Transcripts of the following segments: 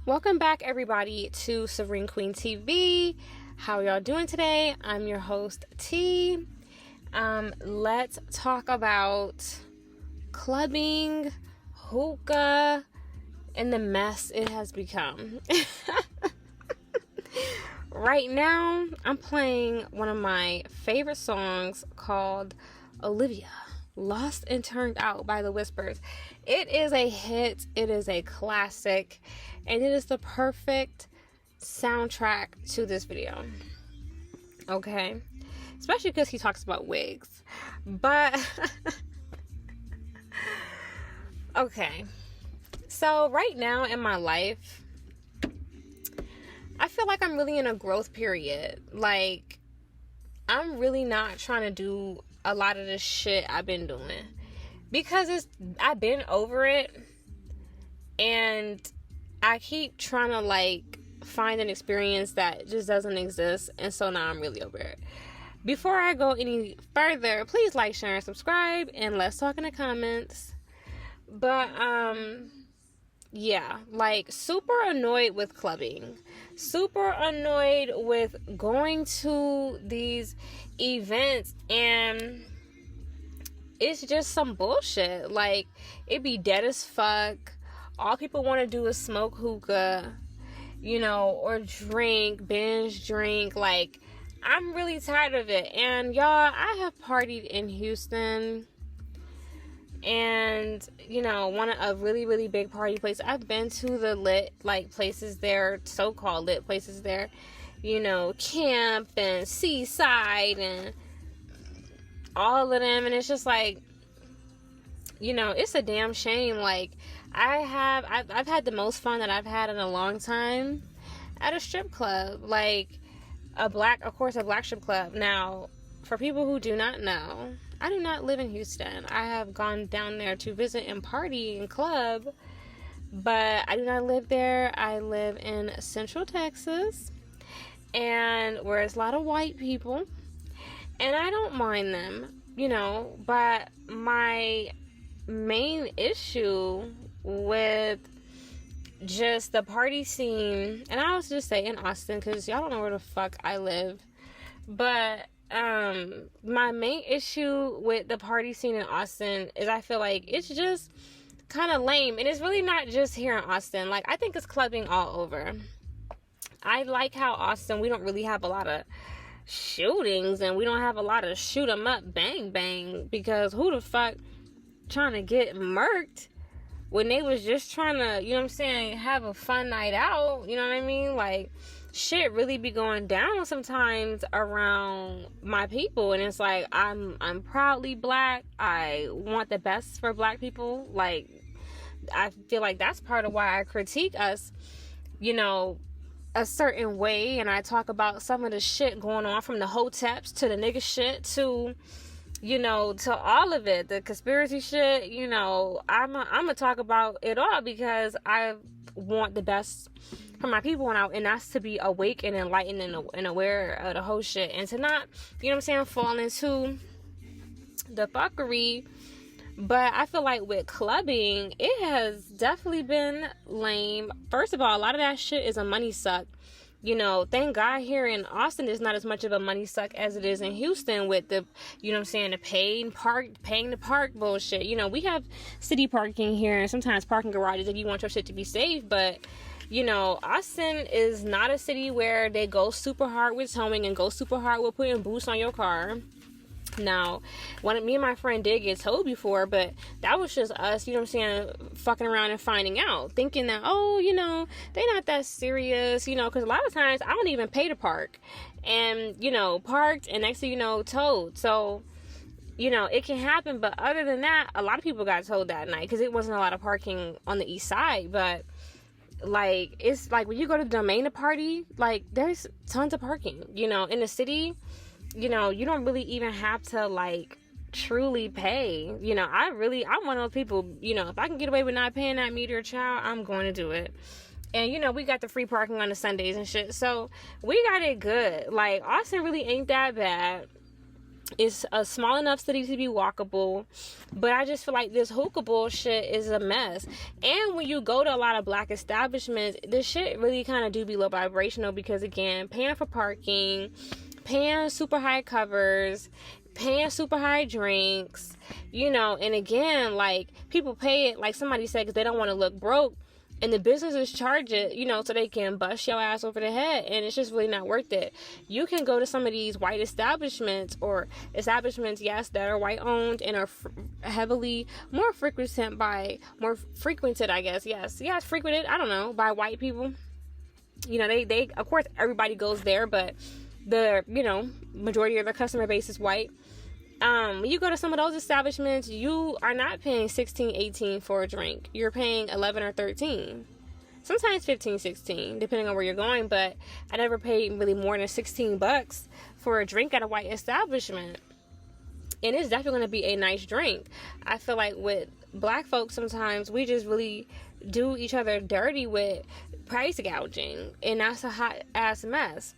Welcome back, everybody, to Serene Queen TV. How y'all doing today? I'm your host, T. Let's talk about clubbing, hookah, and the mess it has become. Right now, I'm playing one of my favorite songs called Olivia, Lost and Turned Out by The Whispers. It is a hit, it is a classic, and it is the perfect soundtrack to this video. Okay? Especially because he talks about wigs. But, okay. So, right now in my life, I feel like I'm really in a growth period. Like, I'm really not trying to do a lot of this shit I've been doing. Because I've been over it. And I keep trying to, like, find an experience that just doesn't exist. And so now I'm really over it. Before I go any further, please like, share, and subscribe. And let's talk in the comments. But, yeah, like, super annoyed with clubbing. Super annoyed with going to these events, and it's just some bullshit. Like, it be dead as fuck. All people want to do is smoke hookah, or binge drink. Like, I'm really tired of it. And y'all, I have partied in Houston. And, a really, really big party place. I've been to the lit, places there, so-called lit places there. Camp and Seaside and all of them. And it's just like, it's a damn shame. Like, I've had the most fun that I've had in a long time at a strip club. Like, a black strip club. Now, for people who do not know, I do not live in Houston. I have gone down there to visit and party and club, but I do not live there. I live in Central Texas, and where there's a lot of white people, and I don't mind them, but my main issue with just the party scene, and I was just say in Austin, because y'all don't know where the fuck I live, but my main issue with the party scene in Austin is I feel like it's just kind of lame. And it's really not just here in Austin. Like, I think it's clubbing all over. I like how Austin, we don't really have a lot of shootings, and we don't have a lot of shoot 'em up bang bang, because who the fuck trying to get murked when they was just trying to, have a fun night out, you know what I mean? Like, shit really be going down sometimes around my people, and it's like, I'm proudly black. I want the best for black people. Like, I feel like that's part of why I critique us, a certain way, and I talk about some of the shit going on, from the hoteps to the nigga shit to to all of it, the conspiracy shit. I'm gonna talk about it all, because I want the best for my people, and that's to be awake and enlightened and aware of the whole shit, and to not, fall into the fuckery. But I feel like with clubbing, it has definitely been lame. First of all, a lot of that shit is a money suck. Thank God here in Austin it's not as much of a money suck as it is in Houston with the, the paying the park bullshit. We have city parking here, and sometimes parking garages if you want your shit to be safe, but Austin is not a city where they go super hard with towing and go super hard with putting boosts on your car. Now, me and my friend did get towed before, but that was just us, fucking around and finding out, thinking that, they not that serious, because a lot of times I don't even pay to park, and, parked, and next thing you know, towed. So, it can happen, but other than that, a lot of people got towed that night, because it wasn't a lot of parking on the east side. But like, it's like when you go to the Domain to party, like, there's tons of parking, in the city. You don't really even have to, like, truly pay. I'm one of those people, if I can get away with not paying that meter, child, I'm going to do it. And, we got the free parking on the Sundays and shit. So, we got it good. Like, Austin really ain't that bad. It's a small enough city to be walkable, but I just feel like this hookah bullshit is a mess. And when you go to a lot of black establishments, this shit really kind of do be low vibrational, because again, paying for parking, paying super high covers, paying super high drinks, you know, and again, like, people pay it, like somebody said, because they don't want to look broke. And the businesses charge it, you know, so they can bust your ass over the head. And it's just really not worth it. You can go to some of these white establishments, or establishments, yes, that are white owned and are heavily more frequented, I guess. Yes, frequented, I don't know, by white people. You know, they of course, everybody goes there, but the, you know, majority of the customer base is white. When you go to some of those establishments, you are not paying $16, $18 for a drink. You're paying $11 or $13. Sometimes $15, $16, depending on where you're going. But I never paid really more than $16 for a drink at a white establishment. And it's definitely going to be a nice drink. I feel like with black folks, sometimes we just really do each other dirty with price gouging. And that's a hot ass mess.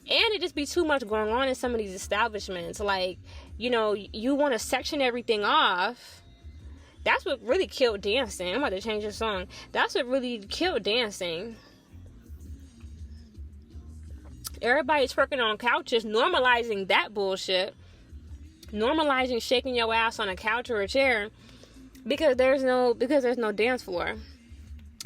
And it just be too much going on in some of these establishments. Like, you know, you want to section everything off. That's what really killed dancing. I'm about to change the song. That's what really killed dancing. Everybody's twerking on couches, normalizing that bullshit. Normalizing shaking your ass on a couch or a chair because there's no dance floor.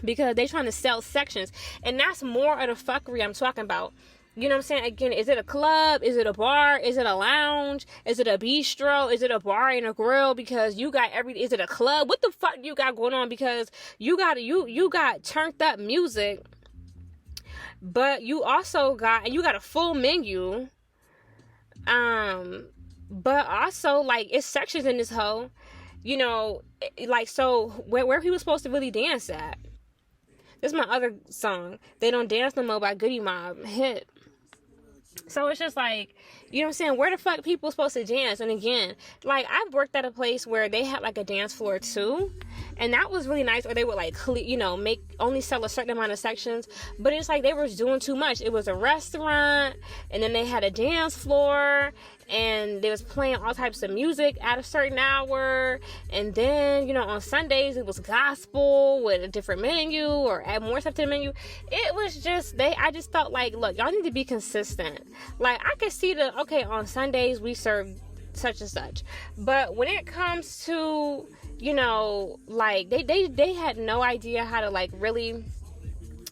Because they trying to sell sections. And that's more of the fuckery I'm talking about. You know what I'm saying? Again, is it a club? Is it a bar? Is it a lounge? Is it a bistro? Is it a bar and a grill? Because you got is it a club? What the fuck you got going on? Because you got turned up music, but you also got a full menu. But also, like, it's sections in this hoe. You know, like, so where people supposed to really dance at? This is my other song. They Don't Dance No More by Goody Mob. Hit. So it's just like, you know what I'm saying? Where the fuck people supposed to dance? And again, like, I've worked at a place where they had like a dance floor too. And that was really nice. Or they would like, you know, only sell a certain amount of sections. But it's like they were doing too much. It was a restaurant. And then they had a dance floor. And they was playing all types of music at a certain hour. And then, you know, on Sundays, it was gospel with a different menu or add more stuff to the menu. It was just, I just felt like, look, y'all need to be consistent. Like, I could see okay, on Sundays, we serve such and such. But when it comes to, you know, like, they had no idea how to, like, really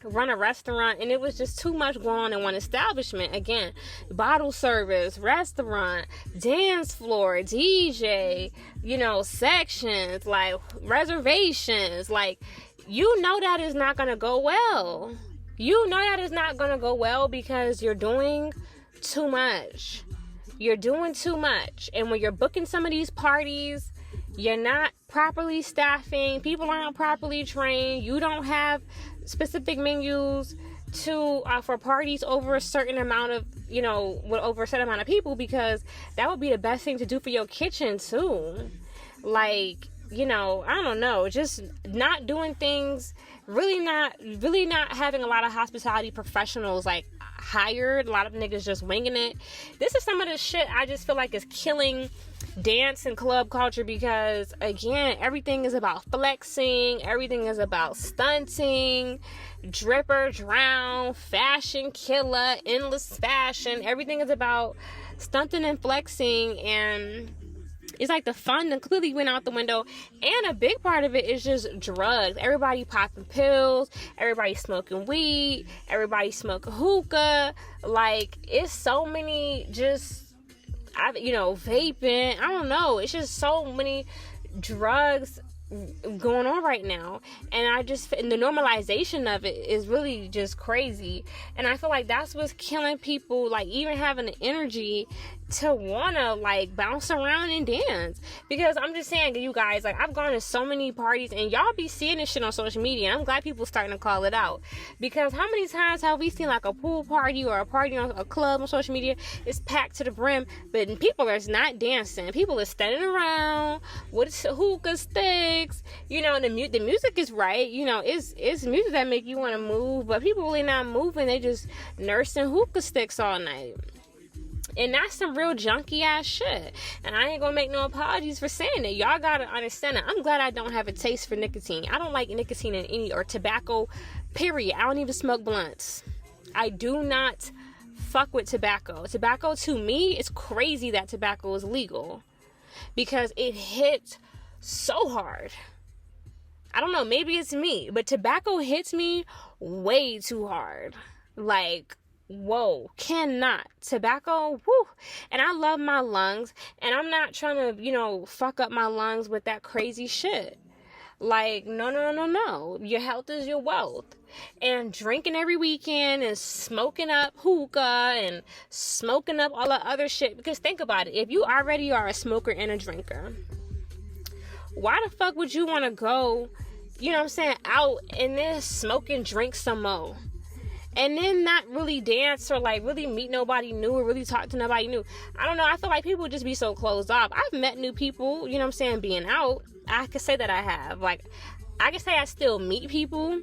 run a restaurant, and it was just too much going on in one establishment. Again, bottle service, restaurant, dance floor, DJ, you know, sections, like reservations. Like, you know that is not gonna go well. You know that is not gonna go well because you're doing too much. You're doing too much. And when you're booking some of these parties, you're not properly staffing, people aren't properly trained, you don't have specific menus for parties over a certain amount of, you know, over a certain amount of people, because that would be the best thing to do for your kitchen too. Like, you know, I don't know, just not doing things, really not having a lot of hospitality professionals like hired, a lot of niggas just winging it. This is some of the shit I just feel like is killing dance and club culture, because again, everything is about flexing, everything is about stunting, dripper, drown, fashion killer, endless fashion. Everything is about stunting and flexing, and it's like the fun completely went out the window. And a big part of it is just drugs. Everybody popping pills, everybody smoking weed, everybody smoking hookah. Like, it's so many vaping. I don't know. It's just so many drugs going on right now, and the normalization of it is really just crazy. And I feel like that's what's killing people, like even having the energy to wanna like bounce around and dance. Because I'm just saying, you guys, like, I've gone to so many parties, and y'all be seeing this shit on social media. I'm glad people starting to call it out, because how many times have we seen like a pool party or a party on a club on social media? It's packed to the brim, but people are not dancing. People are standing around with hookah sticks. You know, the music is right. You know, it's music that make you want to move, but people really not moving. They just nursing hookah sticks all night. And that's some real junky ass shit. And I ain't gonna make no apologies for saying it. Y'all gotta understand it. I'm glad I don't have a taste for nicotine. I don't like nicotine in any, or tobacco, period. I don't even smoke blunts. I do not fuck with tobacco. Tobacco, to me, it's crazy that tobacco is legal. Because it hits so hard. I don't know, maybe it's me, but tobacco hits me way too hard. Like, whoa, cannot. Tobacco, whoo. And I love my lungs, and I'm not trying to, fuck up my lungs with that crazy shit. Like, no. Your health is your wealth. And drinking every weekend and smoking up hookah and smoking up all the other shit. Because think about it. If you already are a smoker and a drinker, why the fuck would you want to go, out and then smoke and drink some more? And then not really dance or like really meet nobody new or really talk to nobody new. I don't know. I feel like people just be so closed off. I've met new people, being out. I could say that I have. Like, I could say I still meet people.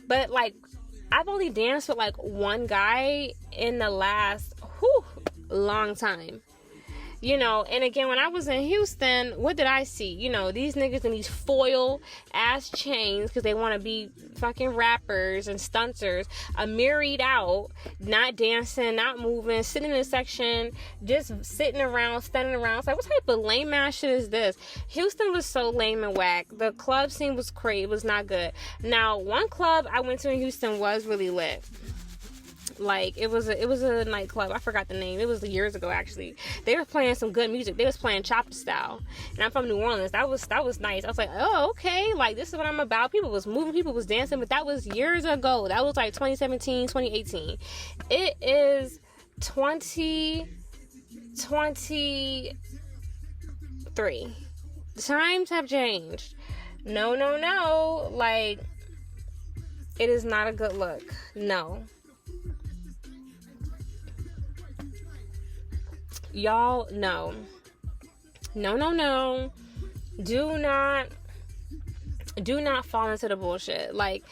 But like, I've only danced with like one guy in the last long time. And again, when I was in Houston, what did I see? These niggas in these foil ass chains because they want to be fucking rappers and stunters, married out, not dancing, not moving, sitting in a section, just sitting around, standing around. It's like, what type of lame ass shit is this? Houston was so lame and whack. The club scene was crazy. It was not good. Now, one club I went to in Houston was really lit. Like, it was a nightclub. I forgot the name. It was years ago, actually. They were playing some good music. They was playing chopper style. And I'm from New Orleans. That was nice. I was like, oh, okay. Like, this is what I'm about. People was moving. People was dancing. But that was years ago. That was like 2017, 2018. It is 2023. The times have changed. No. Like, it is not a good look. No. Y'all, no. Do not fall into the bullshit. Like,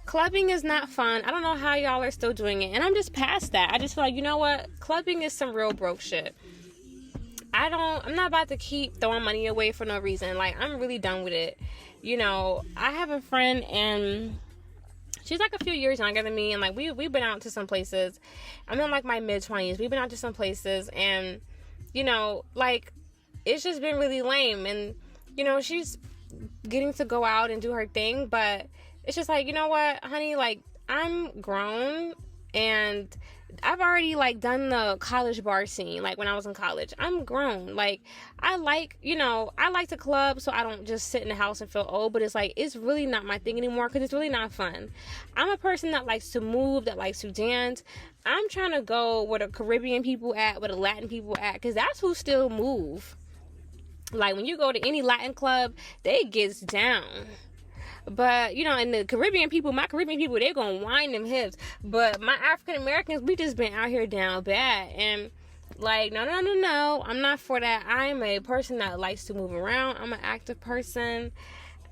clubbing is not fun. I don't know how y'all are still doing it. And I'm just past that. I just feel like, you know what? Clubbing is some real broke shit. I'm not about to keep throwing money away for no reason. Like, I'm really done with it. I have a friend, and she's like a few years younger than me, and like we've been out to some places. I'm in like my mid-20s. We've been out to some places, and like, it's just been really lame. And she's getting to go out and do her thing, but it's just like, you know what, honey, like, I'm grown, and I've already like done the college bar scene. Like, when I was in college, I'm grown. Like, I like to club, so I don't just sit in the house and feel old. But it's like, it's really not my thing anymore, because it's really not fun. I'm a person that likes to move, that likes to dance. I'm trying to go where the Caribbean people at, where the Latin people at, because that's who still move. Like, when you go to any Latin club, they gets down. But, and the Caribbean people, my Caribbean people, they're going to wind them hips. But my African Americans, we just been out here down bad. And, like, no. I'm not for that. I'm a person that likes to move around. I'm an active person.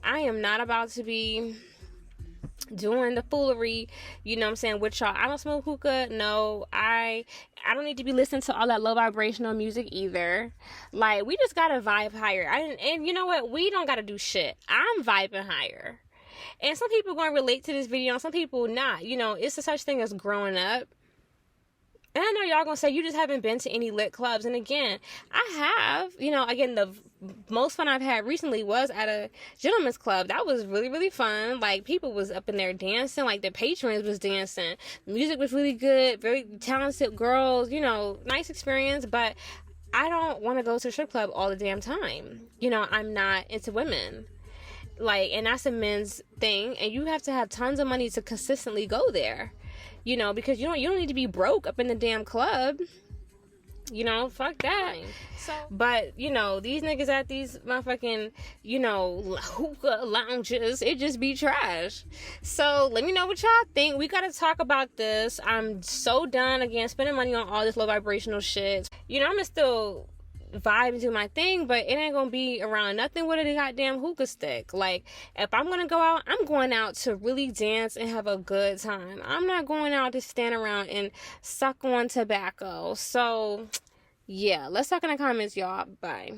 I am not about to be doing the foolery, with y'all. I don't smoke hookah. No, I don't need to be listening to all that low vibrational music either. Like, we just gotta vibe higher. And you know what? We don't gotta do shit. I'm vibing higher. And some people gonna relate to this video, and some people not. It's a such thing as growing up. And I know y'all gonna say you just haven't been to any lit clubs. And again, I have. Again, the most fun I've had recently was at a gentleman's club. That was really, really fun. Like, people was up in there dancing. Like, the patrons was dancing. The music was really good. Very talented girls. Nice experience. But I don't want to go to a strip club all the damn time. I'm not into women. Like, and that's a men's thing. And you have to have tons of money to consistently go there. Because you don't need to be broke up in the damn club. Fuck that. So, but, these niggas at these motherfucking, hookah lounges, it just be trash. So, let me know what y'all think. We gotta talk about this. I'm so done, again, spending money on all this low vibrational shit. I'm gonna still vibe and do my thing, but it ain't gonna be around nothing with a goddamn hookah stick. Like, if I'm gonna go out, I'm going out to really dance and have a good time. I'm not going out to stand around and suck on tobacco. So Yeah, let's talk in the comments, y'all. Bye.